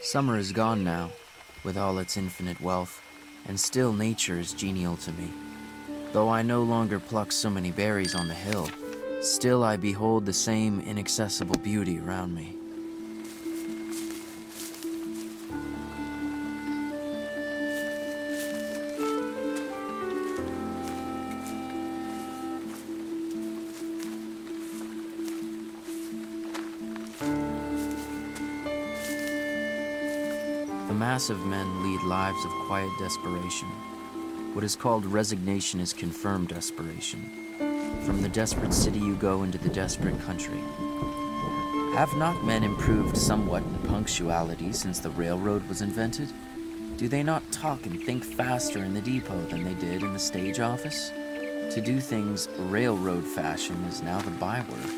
Summer is gone now, with all its infinite wealth, and still nature is genial to me. Though I no longer pluck so many berries on the hill, still I behold the same inaccessible beauty around me. The mass of men lead lives of quiet desperation. What is called resignation is confirmed desperation. From the desperate city you go into the desperate country. Have not men improved somewhat in punctuality since the railroad was invented? Do they not talk and think faster in the depot than they did in the stage office? To do things railroad fashion is now the byword.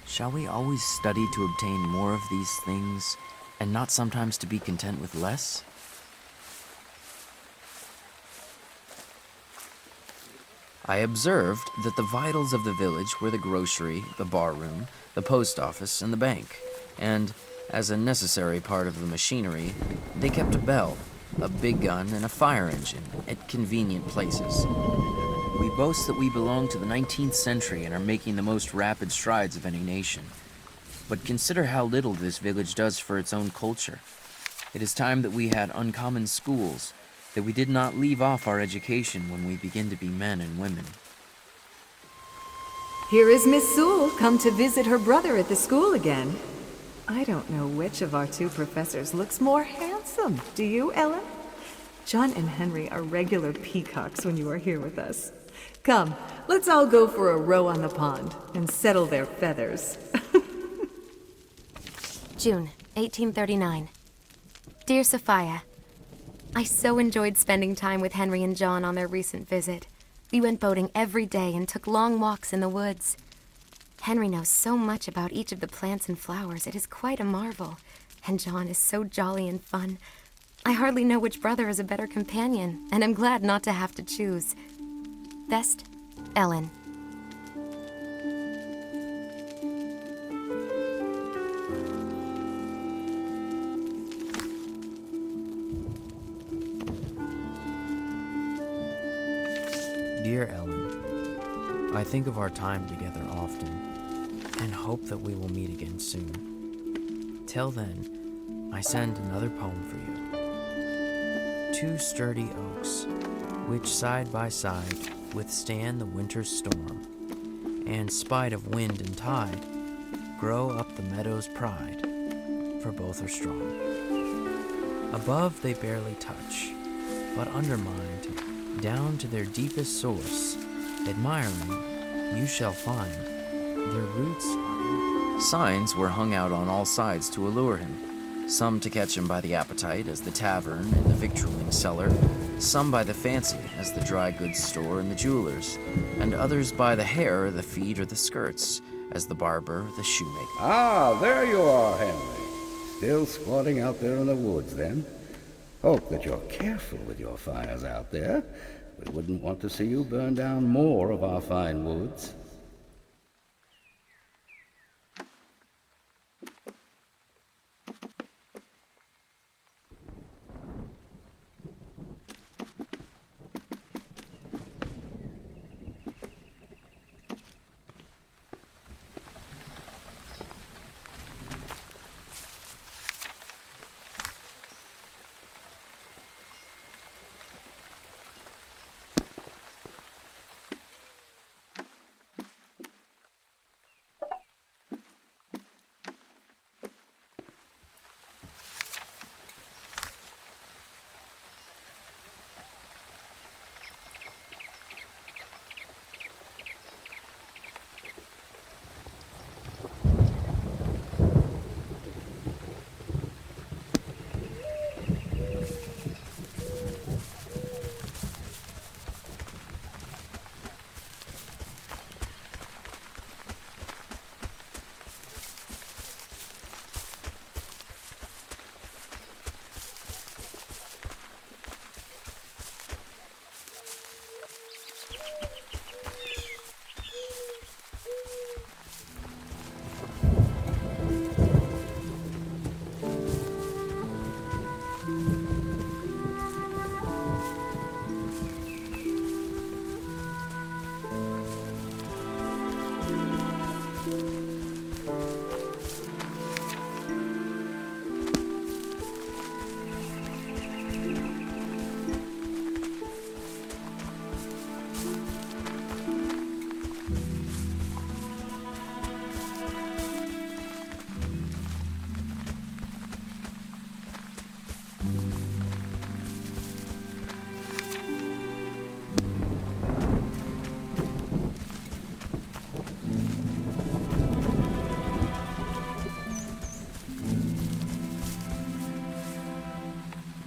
Shall we always study to obtain more of these things, and not sometimes to be content with less? I observed that the vitals of the village were the grocery, the barroom, the post office, and the bank, and, as a necessary part of the machinery, they kept a bell, a big gun, and a fire engine at convenient places. We boast that we belong to the 19th century and are making the most rapid strides of any nation. But consider how little this village does for its own culture. It is time that we had uncommon schools, that we did not leave off our education when we begin to be men and women. Here is Miss Sewell, come to visit her brother at the school again. I don't know which of our two professors looks more handsome. Do you, Ellen? John and Henry are regular peacocks when you are here with us. Come, let's all go for a row on the pond and settle their feathers. June, 1839. Dear Sophia, I so enjoyed spending time with Henry and John on their recent visit. We went boating every day and took long walks in the woods. Henry knows so much about each of the plants and flowers, it is quite a marvel. And John is so jolly and fun. I hardly know which brother is a better companion, and I'm glad not to have to choose. Best, Ellen. Dear Ellen, I think of our time together often, and hope that we will meet again soon. Till then, I send another poem for you. Two sturdy oaks, which side by side withstand the winter's storm, and spite of wind and tide, grow up the meadow's pride, for both are strong. Above they barely touch, but undermined, down to their deepest source, admiring, you shall find, their roots are... Signs were hung out on all sides to allure him, some to catch him by the appetite, as the tavern and the victualling cellar, some by the fancy, as the dry goods store and the jeweler's, and others by the hair, the feet, or the skirts, as the barber, the shoemaker. Ah, there you are, Henry. Still squatting out there in the woods, then? Hope that you're careful with your fires out there. We wouldn't want to see you burn down more of our fine woods.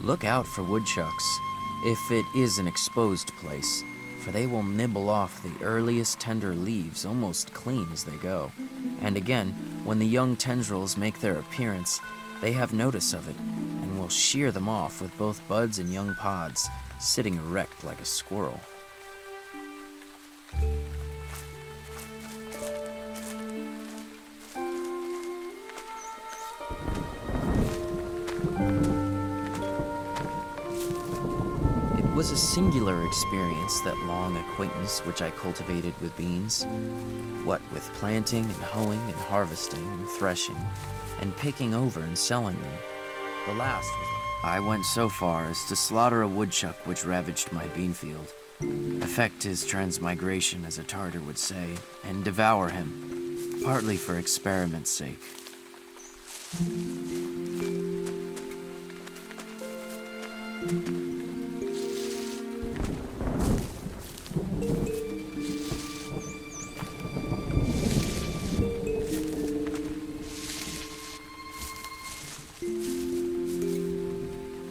Look out for woodchucks, if it is an exposed place, for they will nibble off the earliest tender leaves almost clean as they go. And again, when the young tendrils make their appearance, they have notice of it, and will shear them off with both buds and young pods, sitting erect like a squirrel. It was a singular experience, that long acquaintance which I cultivated with beans. What with planting and hoeing and harvesting and threshing, and picking over and selling them. The last was... I went so far as to slaughter a woodchuck which ravaged my bean field, effect his transmigration, as a Tartar would say, and devour him, partly for experiment's sake.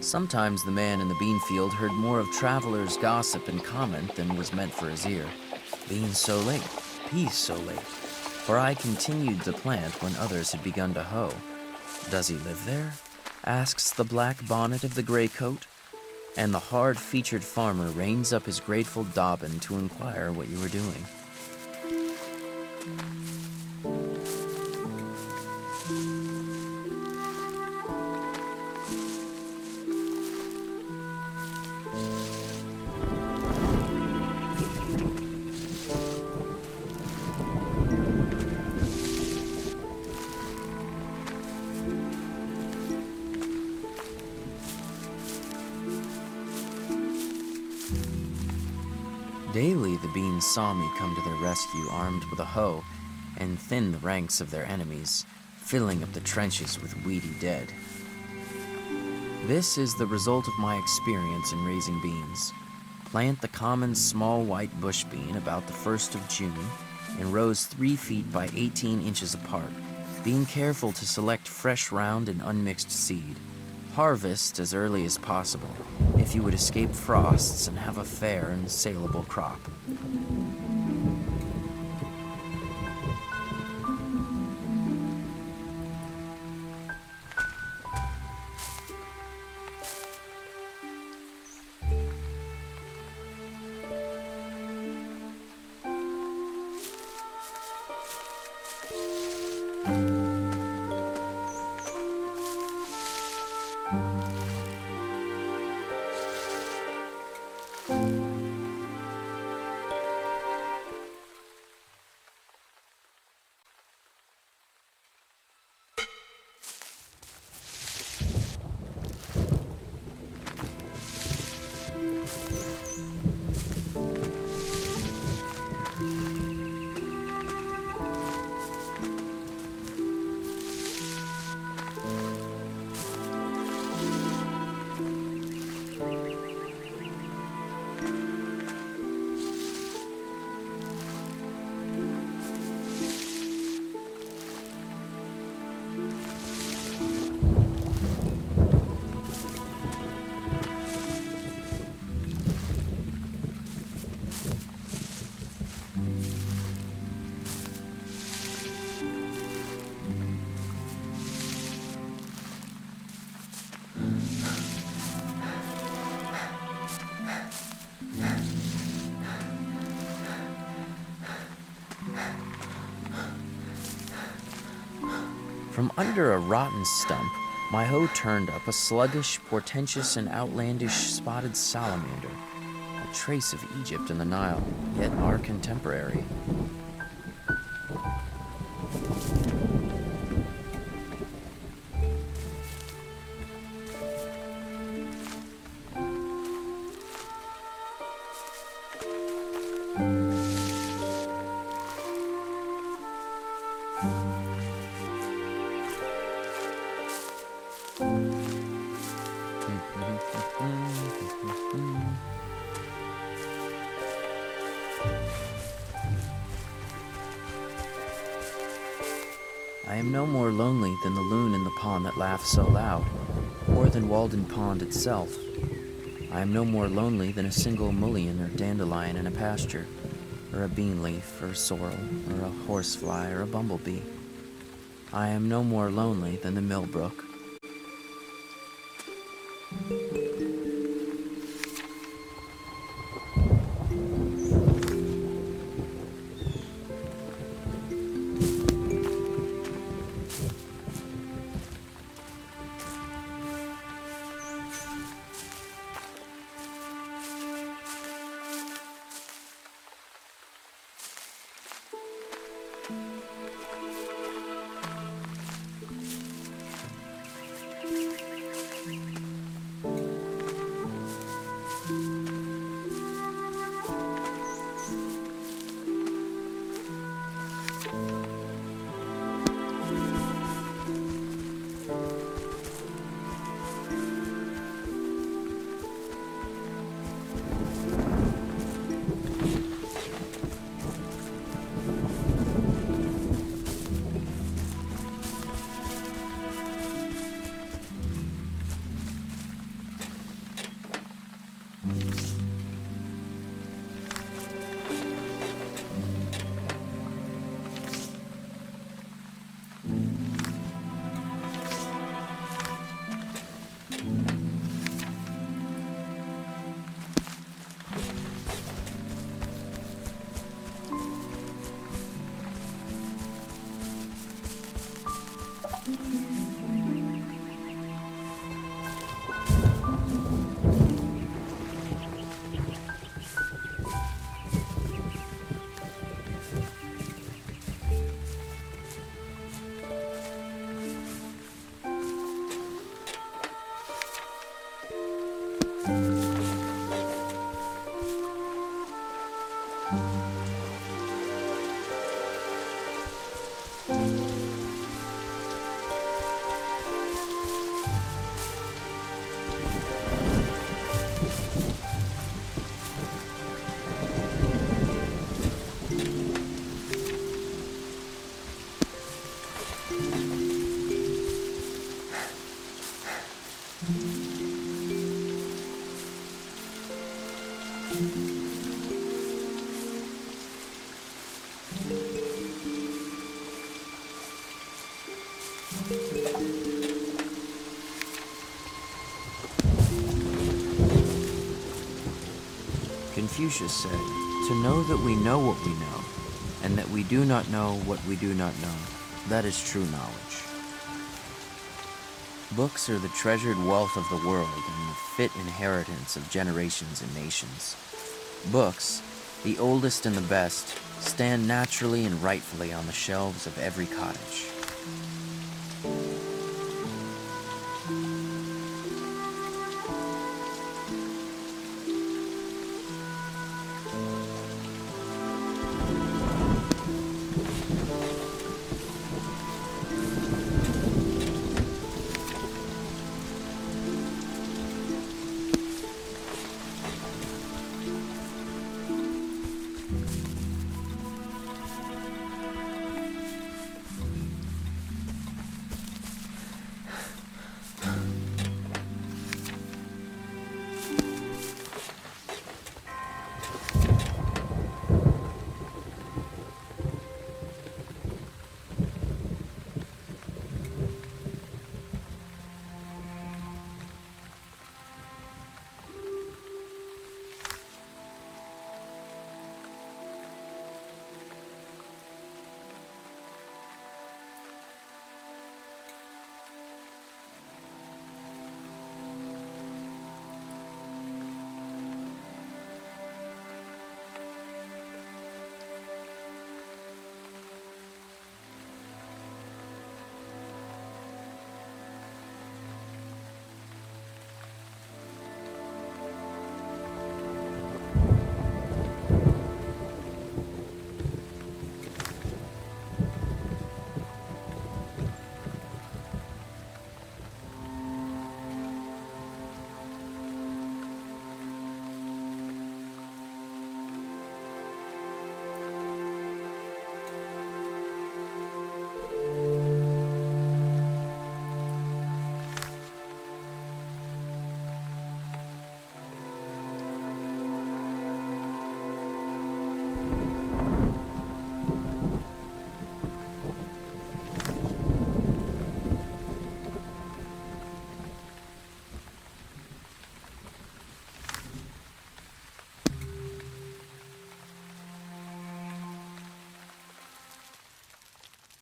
Sometimes the man in the bean field heard more of travelers' gossip and comment than was meant for his ear. Beans so late, peas so late, for I continued to plant when others had begun to hoe. Does he live there? Asks the black bonnet of the gray coat, and the hard-featured farmer reins up his grateful Dobbin to inquire what you were doing. Daily the beans saw me come to their rescue armed with a hoe, and thin the ranks of their enemies, filling up the trenches with weedy dead. This is the result of my experience in raising beans. Plant the common small white bush bean about the 1st of June in rows 3 feet by 18 inches apart, being careful to select fresh round and unmixed seed. Harvest as early as possible, if you would escape frosts and have a fair and saleable crop. From under a rotten stump, my hoe turned up a sluggish, portentous, and outlandish spotted salamander, a trace of Egypt and the Nile, yet our contemporary. I am no more lonely than the loon in the pond that laughs so loud. more than Walden Pond itself. I am no more lonely than a single mullein or dandelion in a pasture, or a bean leaf, or sorrel, or a horsefly, or a bumblebee. I am no more lonely than the millbrook. Confucius said, "To know that we know what we know, and that we do not know what we do not know, that is true knowledge." Books are the treasured wealth of the world and the fit inheritance of generations and nations. Books, the oldest and the best, stand naturally and rightfully on the shelves of every cottage.